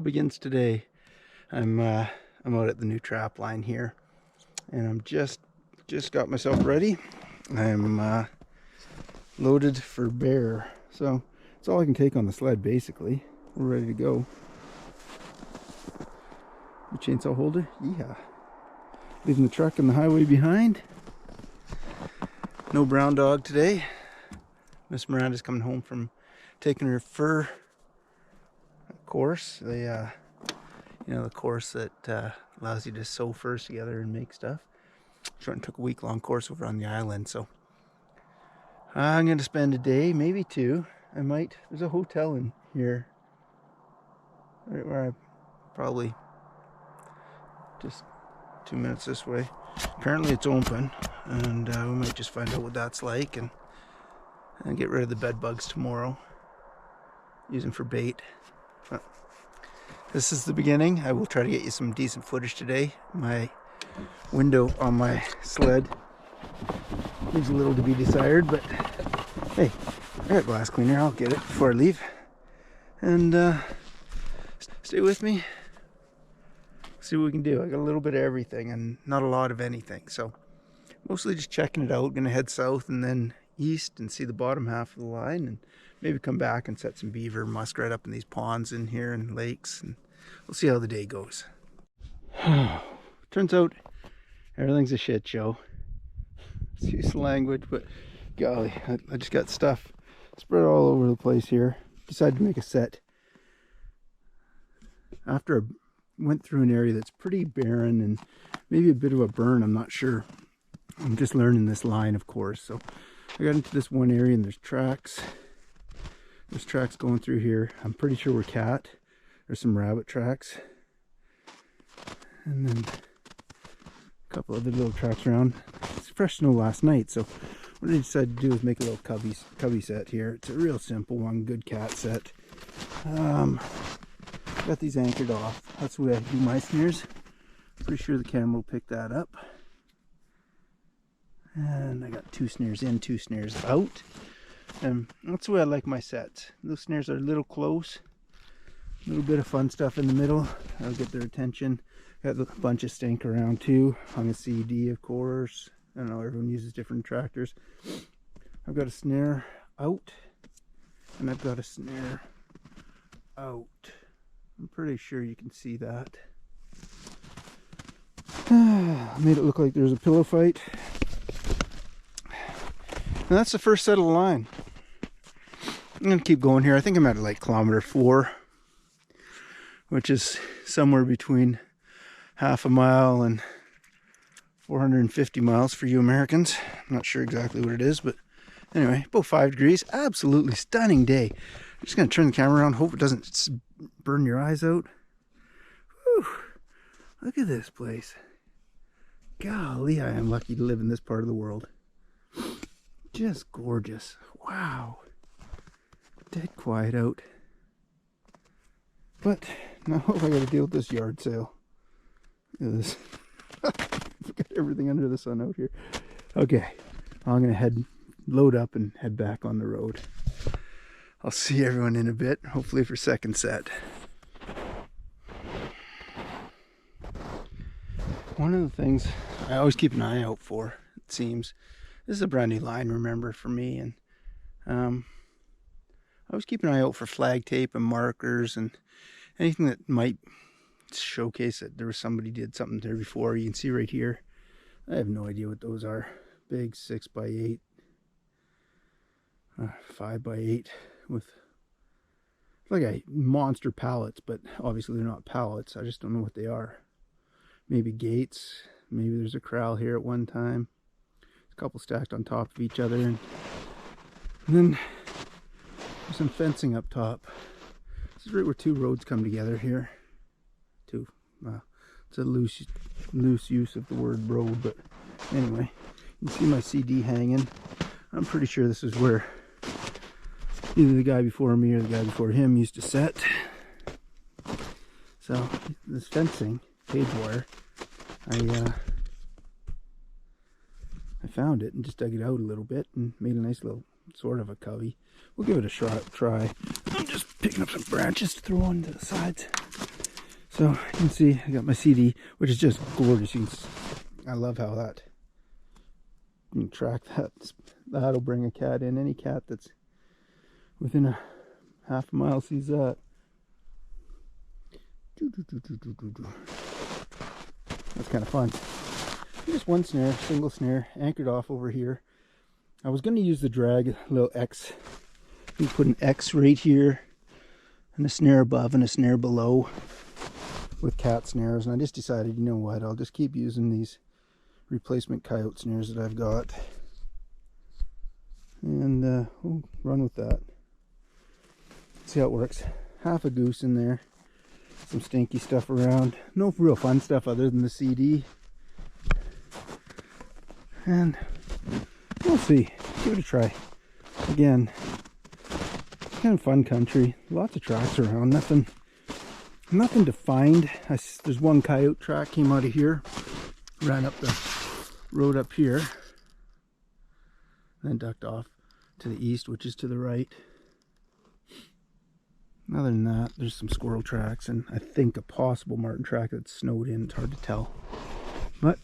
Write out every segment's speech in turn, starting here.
begins today. I'm out at the new trap line here, and I'm just got myself ready. I'm loaded for bear, so it's all I can take on the sled. Basically, we're ready to go. The chainsaw holder, yeah. Leaving the truck and the highway behind. No brown dog today. Miss Miranda's coming home from taking her fur course. The course that allows you to sew furs together and make stuff. Jordan took a week-long course over on the island, so I'm going to spend a day, maybe two. I might. There's a hotel in here, right where I probably just 2 minutes this way. Apparently it's open, and we might just find out what that's like and get rid of the bed bugs tomorrow. Use them for bait. But this is the beginning. I will try to get you some decent footage today. My window on my sled leaves a little to be desired, but hey, I got glass cleaner. I'll get it before I leave. And stay with me. See what we can do. I got a little bit of everything and not a lot of anything, so mostly just checking it out. Gonna head south and then east and see the bottom half of the line, and maybe come back and set some beaver, muskrat up in these ponds in here and lakes, and we'll see how the day goes. Turns out everything's a shit show. Excuse the language, but golly, I just got stuff spread all over the place here. Decided to make a set after I went through an area that's pretty barren and maybe a bit of a burn. I'm not sure. I'm just learning this line, of course. So I got into this one area and there's tracks. There's tracks going through here. I'm pretty sure we're cat. There's some rabbit tracks. And then a couple other little tracks around. It's fresh snow last night, so what I decided to do is make a little cubby set here. It's a real simple one, good cat set. Got these anchored off. That's the way I do my snares. Pretty sure the camera will pick that up. And I got 2 snares in, 2 snares out. And that's the way I like my sets. Those snares are a little close. A little bit of fun stuff in the middle. That'll get their attention. Got a bunch of stink around too. On a CD, of course. I don't know, everyone uses different tractors. I've got a snare out. And I've got a snare out. I'm pretty sure you can see that. I made it look like there's a pillow fight. And that's the first set of the line. I'm going to keep going here. I think I'm at like kilometer 4, which is somewhere between half a mile and 450 miles for you Americans. I'm not sure exactly what it is, but anyway, about 5 degrees. Absolutely stunning day. I'm just going to turn the camera around, hope it doesn't burn your eyes out. Whew. Look at this place. Golly, I am lucky to live in this part of the world. Just gorgeous. Wow. Dead quiet out. But now I got to deal with this yard sale. Look at this. Got everything under the sun out here. Okay, I'm going to load up and head back on the road. I'll see everyone in a bit, hopefully for second set. One of the things I always keep an eye out for, it seems, this is a brand new line, remember, for me, and I always keep an eye out for flag tape and markers and anything that might showcase that there was somebody did something there before. You can see right here, I have no idea what those are. Big 6x8, 5x8 with like a monster pallets, but obviously they're not pallets. I just don't know what they are. Maybe gates. Maybe there's a corral here at one time. A couple stacked on top of each other, and then there's some fencing up top. This is right where 2 roads come together here. It's a loose use of the word road, but anyway, you can see my CD hanging. I'm pretty sure this is where either the guy before me or the guy before him used to set. So this fencing, page wire, I found it and just dug it out a little bit and made a nice little sort of a covey. We'll give it a try. I'm just picking up some branches to throw on to the sides. So you can see I got my CD, which is just gorgeous. I love how that you can track that. That'll bring a cat in. Any cat that's within a half a mile sees that. That's kind of fun. Just one snare, single snare, anchored off over here. I was going to use the drag, little X. You put an X right here, and a snare above and a snare below with cat snares. And I just decided, you know what, I'll just keep using these replacement coyote snares that I've got. And we'll run with that. See how it works. Half a goose in there. Some stinky stuff around. No real fun stuff other than the CD. And we'll see. Give it a try. Again, kind of fun country. Lots of tracks around. Nothing to find. There's one coyote track came out of here. Ran up the road up here. Then ducked off to the east, which is to the right. Other than that, there's some squirrel tracks and I think a possible marten track that's snowed in. It's hard to tell. But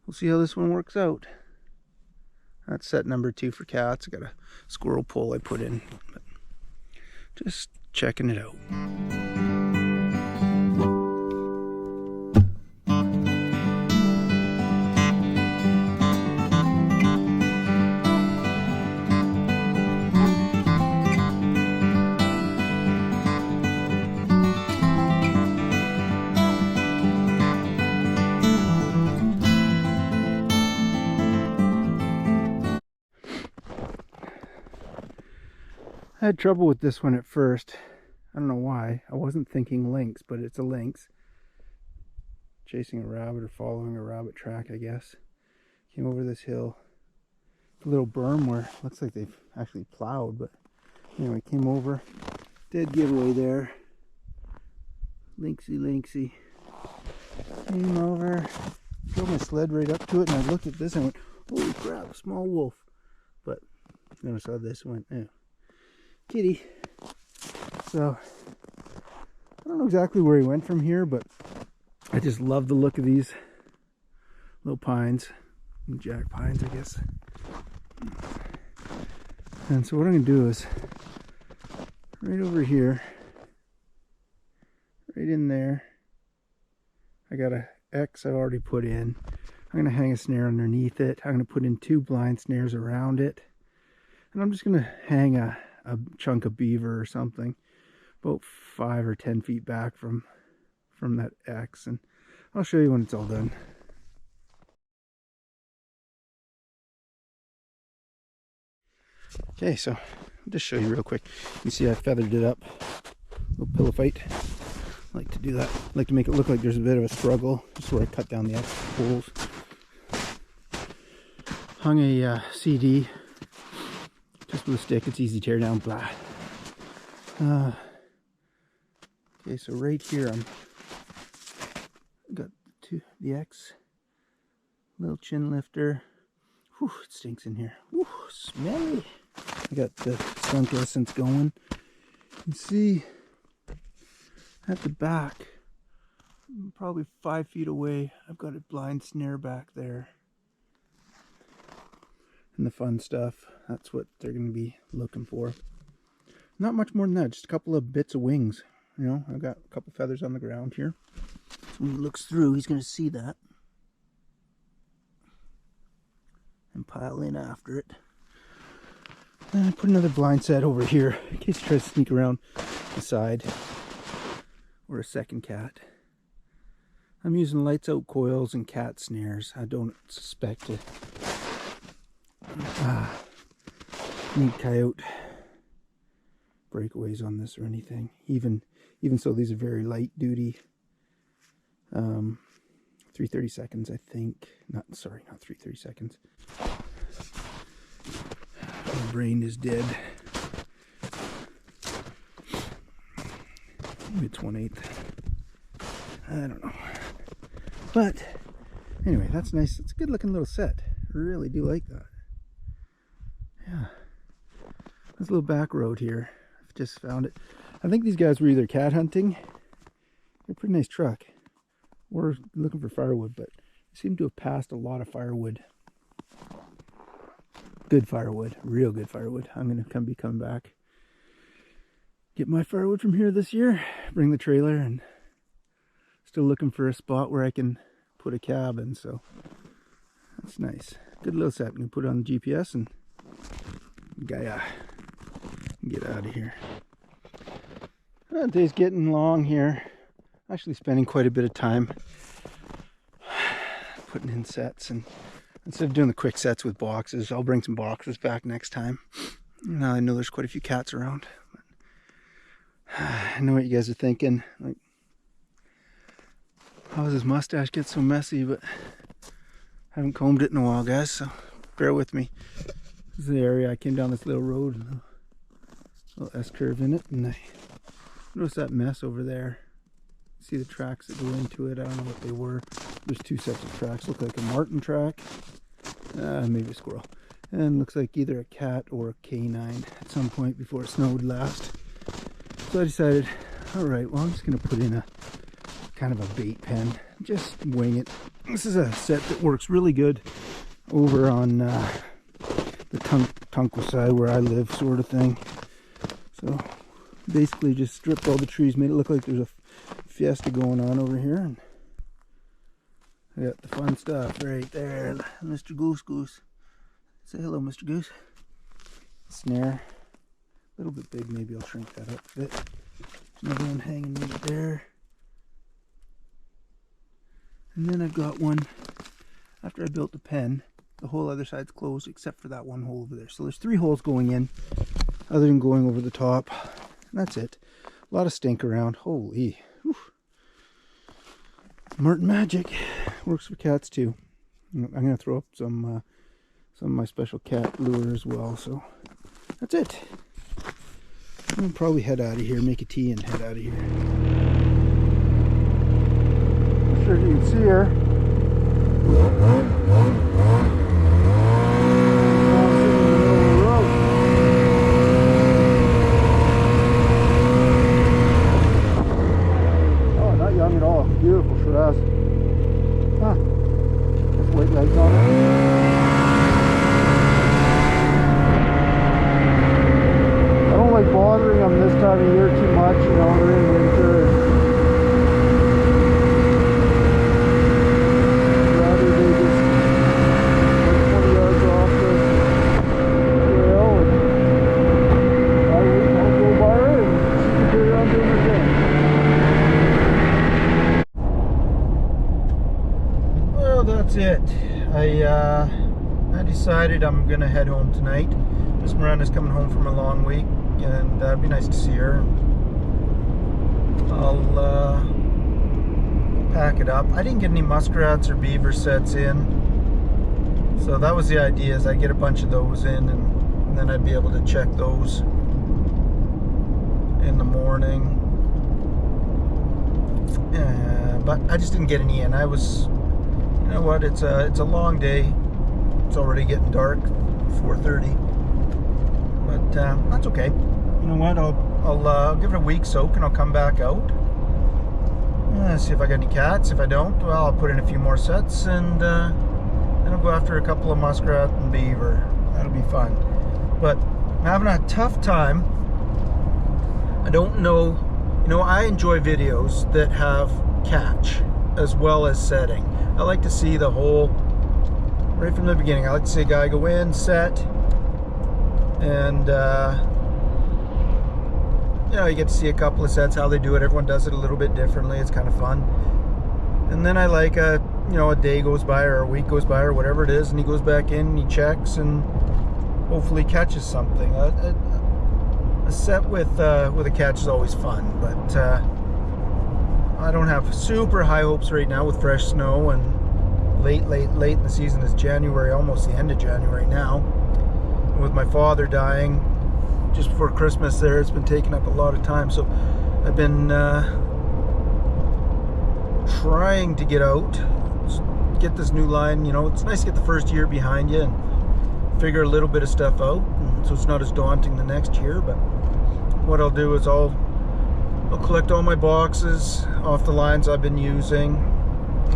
we'll see how this one works out. That's set number 2 for cats. I got a squirrel pole I put in. But just checking it out. I had trouble with this one at first. I don't know why. I wasn't thinking lynx, but it's a lynx. Chasing a rabbit or following a rabbit track, I guess. Came over this hill. A little berm where it looks like they've actually plowed, but anyway, came over. Dead giveaway there. Lynxy. Came over. Drove my sled right up to it, and I looked at this and I went, holy crap, small wolf. But then I saw this and went, ew. Kitty. So I don't know exactly where he went from here, but I just love the look of these little pines, jack pines, I guess. And so what I'm gonna do is right over here, right in there, I got a X I've already put in. I'm gonna hang a snare underneath it. I'm gonna put in 2 blind snares around it, and I'm just gonna hang a chunk of beaver or something about 5 or 10 feet back from that X, and I'll show you when it's all done. Okay, so I'll just show you real quick. You see I feathered it up, little pillow fight. I like to do that. I like to make it look like there's a bit of a struggle. Just where I cut down the extra poles. Hung a CD just with a stick. It's easy to tear down. Blah. Okay, so right here I got the X, little chin lifter. Whew, it stinks in here. Whew, smelly. I got the skunk essence going. You can see at the back, probably 5 feet away, I've got a blind snare back there. And the fun stuff, that's what they're going to be looking for. Not much more than that, just a couple of bits of wings. You know, I've got a couple feathers on the ground here. So when he looks through, he's going to see that and pile in after it. Then I put another blind set over here in case he tries to sneak around the side, or a second cat. I'm using lights out coils and cat snares. I don't suspect it. Need coyote breakaways on this or anything. Even so, these are very light duty. 330 seconds, I think. Not 330 seconds. My brain is dead. Maybe it's 1/8. I don't know. But anyway, that's nice. It's a good looking little set. I really do like that. Yeah. This little back road here. I've just found it. I think these guys were either cat hunting A pretty nice truck. We're looking for firewood, but we seem to have passed a lot of firewood. Good firewood, real good firewood. I'm going to be coming back. Get my firewood from here this year. Bring the trailer, and still looking for a spot where I can put a cabin, so that's nice. Good little set. I'm going to put it on the GPS and Gaia. Get out of here. Well, the day's getting long here. Actually spending quite a bit of time putting in sets, and instead of doing the quick sets with boxes, I'll bring some boxes back next time. Now I know there's quite a few cats around. I know what you guys are thinking. Like, how does his mustache get so messy? But I haven't combed it in a while, guys, so bear with me. This is the area I came down this little road, and a little S-curve in it, and I noticed that mess over there. See the tracks that go into it. I don't know what they were. There's two sets of tracks. Look like a marten track, maybe a squirrel, and looks like either a cat or a canine at some point before it snowed last. So I decided, all right, well, I'm just going to put in a kind of a bait pen, just wing it. This is a set that works really good over on the Tonka side where I live, sort of thing. So basically just stripped all the trees, made it look like there's a fiesta going on over here, and I got the fun stuff right there. Mr. Goose Goose. Say hello, Mr. Goose. Snare. A little bit big, maybe I'll shrink that up a bit. Another one hanging right there. And then I've got one, after I built the pen, the whole other side's closed except for that one hole over there. So there's 3 holes going in, other than going over the top. And that's it. A lot of stink around. Holy. Whew. Marten magic. Works for cats too. I'm going to throw up some of my special cat lure as well. So that's it. I'm going to probably head out of here, make a tea, and head out of here. Not sure if you can see her. Oh, not young at all. Beautiful Shiraz. Huh. There's white legs on it. Like bothering them this time of year too much, you know, they're in winter. Rather they just like 20 yards off the trail, and I'll go by her and she can carry on doing her thing. Well, that's it. I decided I'm gonna head home tonight. Miss Miranda's coming home from a long week, and it'd be nice to see her. I'll pack it up. I didn't get any muskrats or beaver sets in, so that was the idea, is I get a bunch of those in, and then I'd be able to check those in the morning. But I just didn't get any in. I was, you know what, it's a long day. It's already getting dark, 4:30. But that's okay. You know what? I'll give it a week soak, and I'll come back out. See if I got any cats. If I don't, well, I'll put in a few more sets, and then I'll go after a couple of muskrat and beaver. That'll be fun. But I'm having a tough time. I don't know. You know, I enjoy videos that have catch as well as setting. I like to see the whole, right from the beginning. I like to see a guy go in, set, and you know, you get to see a couple of sets, how they do it. Everyone does it a little bit differently. It's kind of fun. And then I like a day goes by or a week goes by or whatever it is, and he goes back in and he checks and hopefully catches something. A set with a catch is always fun, but I don't have super high hopes right now with fresh snow, and late in the season. Is January, almost the end of January now. And with my father dying just before Christmas there, it's been taking up a lot of time, so I've been trying to get out, get this new line. You know, it's nice to get the first year behind you and figure a little bit of stuff out, so it's not as daunting the next year. But what I'll do is I'll I'll collect all my boxes off the lines I've been using,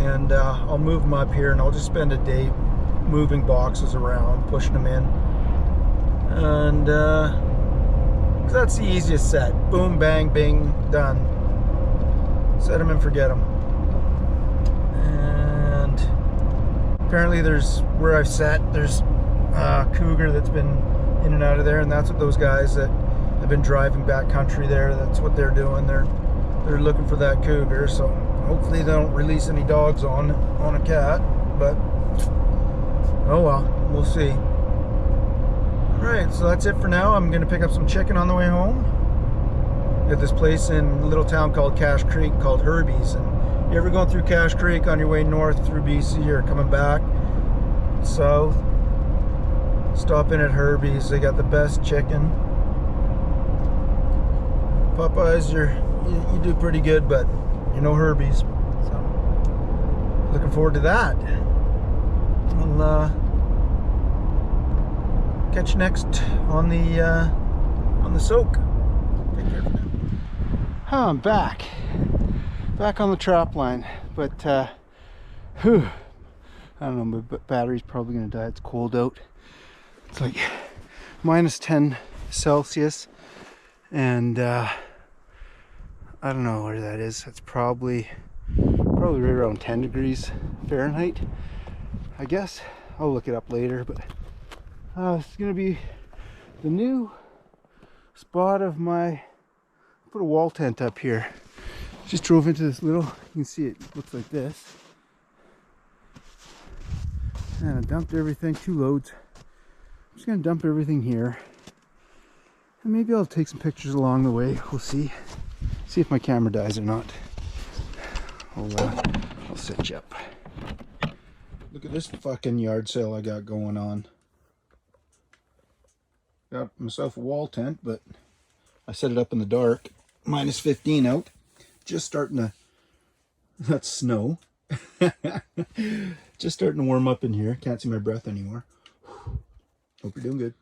and I'll move them up here, and I'll just spend a day moving boxes around, pushing them in. And 'cause that's the easiest set. Boom, bang, bing, done. Set them and forget them. And apparently there's, where I've set, there's a cougar that's been in and out of there, and that's what those guys that have been driving back country there, that's what they're doing. They're looking for that cougar, so hopefully they don't release any dogs on a cat, but oh well, we'll see. Alright, so that's it for now. I'm going to pick up some chicken on the way home at this place in a little town called Cache Creek called Herbie's. And you ever going through Cache Creek on your way north through BC or coming back south, stop in at Herbie's. They got the best chicken. Popeyes, you do pretty good, but you know Herbie's. So looking forward to that. I'll catch you next on the soak. Take care for now. I'm back on the trap line, but whew, I don't know, my battery's probably gonna die. It's cold out. It's like minus 10 Celsius, and I don't know where that is. It's probably right around 10 degrees Fahrenheit, I guess. I'll look it up later, but it's gonna be the new spot of my, put a wall tent up here. Just drove into this little, you can see it looks like this. And I dumped everything, 2 loads. I'm just gonna dump everything here. And maybe I'll take some pictures along the way. We'll see. See if my camera dies or not. I'll set you up. Look at this fucking yard sale I got going on. Got myself a wall tent, but I set it up in the dark. Minus 15 out. Just starting to, that's snow. Just starting to warm up in here. Can't see my breath anymore. Hope you're doing good.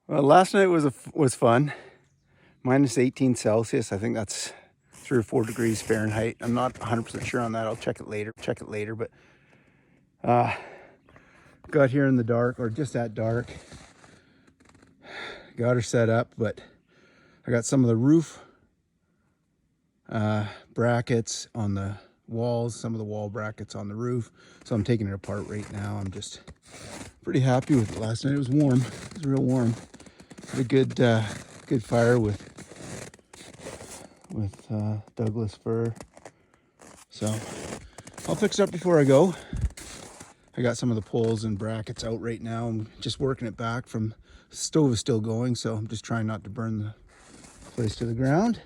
Well, last night was fun. Minus 18 Celsius. I think that's 3 or 4 degrees Fahrenheit. I'm not 100% sure on that. I'll check it later. But got here in the dark, or just at dark. Got her set up, but I got some of the roof brackets on the walls, some of the wall brackets on the roof. So I'm taking it apart right now. I'm just pretty happy with it. Last night it was warm. It was real warm. Had a good fire with Douglas fir. So I'll fix it up before I go. I got some of the poles and brackets out right now. I'm just working it back from, the stove is still going, so I'm just trying not to burn the place to the ground.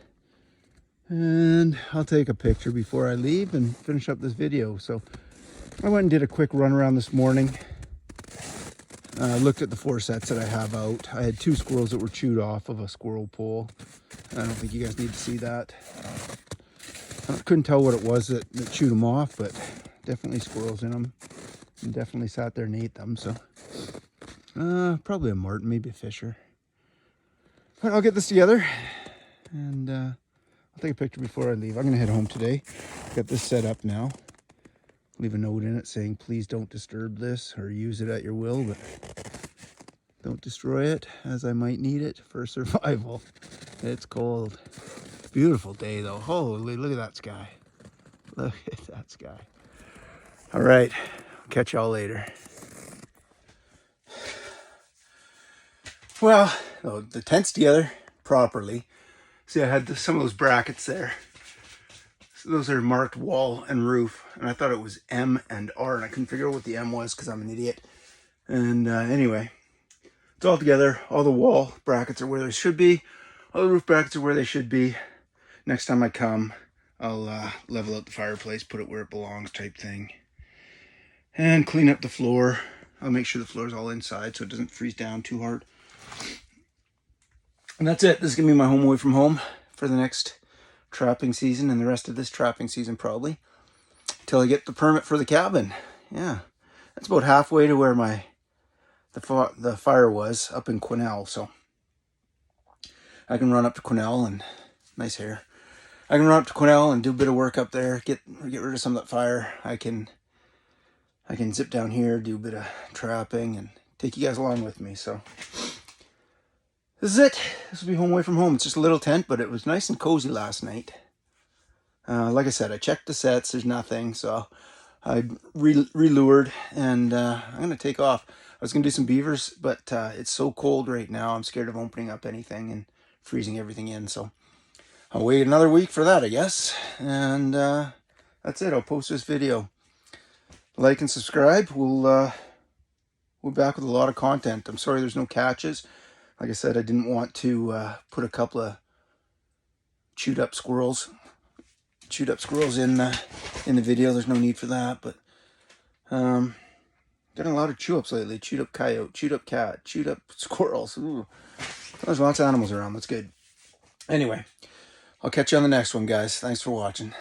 And I'll take a picture before I leave and finish up this video. So I went and did a quick run around this morning. Looked at the 4 sets that I have out. I had 2 squirrels that were chewed off of a squirrel pole. I don't think you guys need to see that. I couldn't tell what it was that chewed them off, but definitely squirrels in them. And definitely sat there and ate them, so. Probably a marten, maybe a fisher. But I'll get this together, and I'll take a picture before I leave. I'm gonna head home today. Got this set up now. Leave a note in it saying, please don't disturb this or use it at your will, but don't destroy it, as I might need it for survival. It's cold. Beautiful day though. Holy, look at that sky. Look at that sky. All right, catch y'all later. Well, the tent's together properly. See, I had some of those brackets there. So those are marked wall and roof, and I thought it was M and R, and I couldn't figure out what the M was because I'm an idiot. And anyway, it's all together. All the wall brackets are where they should be. All the roof brackets are where they should be. Next time I come, I'll level out the fireplace, put it where it belongs type thing. And clean up the floor. I'll make sure the floor is all inside so it doesn't freeze down too hard. And that's it. This is going to be my home away from home for the next trapping season and the rest of this trapping season probably. Till I get the permit for the cabin. Yeah. That's about halfway to where the fire was up in Quesnel, so I can run up to Quesnel and nice hair. I can run up to Quesnel and do a bit of work up there, get rid of some of that fire. I can zip down here, do a bit of trapping, and take you guys along with me. So this is it. This will be home away from home. It's just a little tent, but it was nice and cozy last night. Like I said, I checked the sets. There's nothing, so I relured, and I'm gonna take off. I was gonna do some beavers, but it's so cold right now. I'm scared of opening up anything and freezing everything in. So I'll wait another week for that, I guess. And that's it. I'll post this video. Like and subscribe. We'll be back with a lot of content. I'm sorry there's no catches. Like I said, I didn't want to put a couple of chewed up squirrels in the video. There's no need for that, but getting a lot of chew ups lately. Chewed up coyote, chewed up cat, chewed up squirrels. Ooh. There's lots of animals around. That's good. Anyway, I'll catch you on the next one, guys. Thanks for watching.